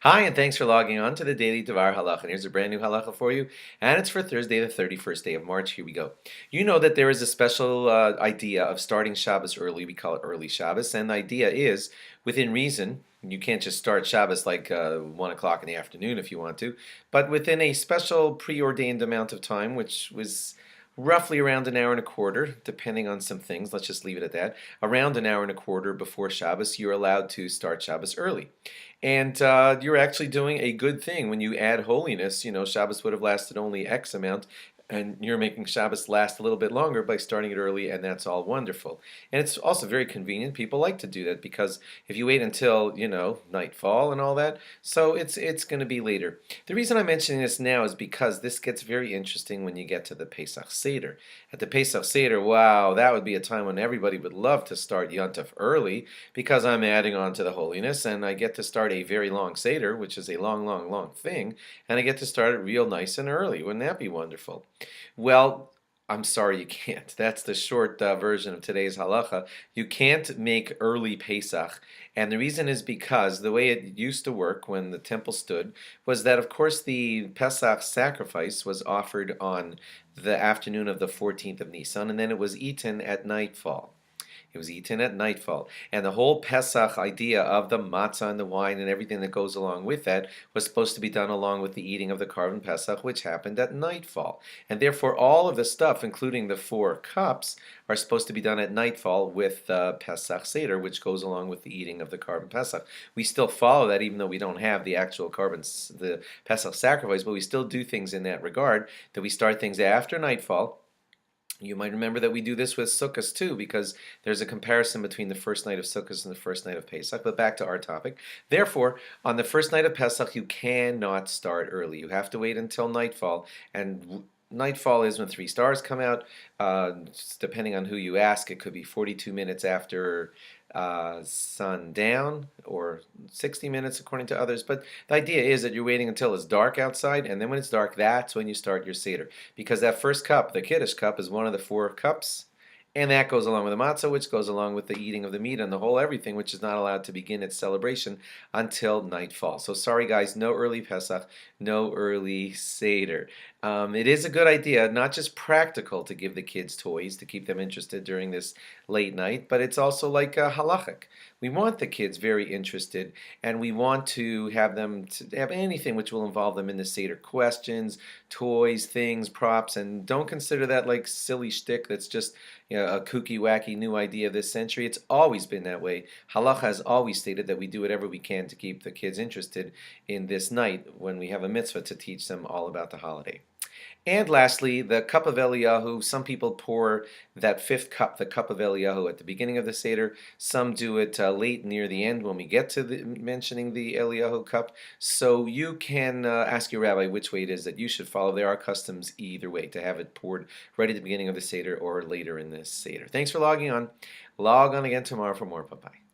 Hi, and thanks for logging on to the Daily DVAR Halacha. And here's a brand new halacha for you, and it's for Thursday, the 31st day of March. Here we go. You know that there is a special idea of starting Shabbos early. We call it early Shabbos, and the idea is, within reason, you can't just start Shabbos like 1 o'clock in the afternoon if you want to, but within a special preordained amount of time, which was roughly around an hour and a quarter, depending on some things. Let's just leave it at that. Around an hour and a quarter before Shabbos, you're allowed to start Shabbos early. And you're actually doing a good thing when you add holiness. You know, Shabbos would have lasted only X amount, and you're making Shabbos last a little bit longer by starting it early, and that's all wonderful. And it's also very convenient. People like to do that because if you wait until, nightfall and all that, so it's going to be later. The reason I'm mentioning this now is because this gets very interesting when you get to the Pesach Seder. At the Pesach Seder, wow, that would be a time when everybody would love to start Yontif early because I'm adding on to the holiness, and I get to start a very long Seder, which is a long, long, long thing, and I get to start it real nice and early. Wouldn't that be wonderful? Well, I'm sorry you can't. That's the short version of today's halacha. You can't make early Pesach, and the reason is because the way it used to work when the temple stood was that, of course, the Pesach sacrifice was offered on the afternoon of the 14th of Nisan, and then it was eaten at nightfall. It was eaten at nightfall. And the whole Pesach idea of the matzah and the wine and everything that goes along with that was supposed to be done along with the eating of the carbon Pesach, which happened at nightfall. And therefore, all of the stuff, including the 4 cups, are supposed to be done at nightfall with the Pesach Seder, which goes along with the eating of the carbon Pesach. We still follow that, even though we don't have the actual the Pesach sacrifice, but we still do things in that regard, that we start things after nightfall. You might remember that we do this with Sukkot too, because there's a comparison between the first night of Sukkot and the first night of Pesach. But back to our topic. Therefore, on the first night of Pesach, you cannot start early. You have to wait until nightfall. And nightfall is when 3 stars come out. Depending on who you ask, it could be 42 minutes after sundown or 60 minutes according to others. But the idea is that you're waiting until it's dark outside, and then when it's dark, that's when you start your Seder. Because that first cup, the Kiddush cup, is one of the 4 cups. And that goes along with the matzah, which goes along with the eating of the meat and the whole everything, which is not allowed to begin its celebration until nightfall. So sorry, guys, no early Pesach, no early Seder. It is a good idea, not just practical to give the kids toys to keep them interested during this late night, but it's also like halachic. We want the kids very interested, and we want to have them to have anything which will involve them in the Seder: questions, toys, things, props, and don't consider that like silly shtick that's just a kooky, wacky new idea of this century. It's always been that way. Halacha has always stated that we do whatever we can to keep the kids interested in this night when we have a mitzvah to teach them all about the holiday. And lastly, the cup of Eliyahu. Some people pour that 5th cup, the cup of Eliyahu, at the beginning of the Seder. Some do it late near the end when we get to mentioning the Eliyahu cup. So you can ask your rabbi which way it is that you should follow. There are customs either way, to have it poured right at the beginning of the Seder or later in the Seder. Thanks for logging on. Log on again tomorrow for more. Bye-bye.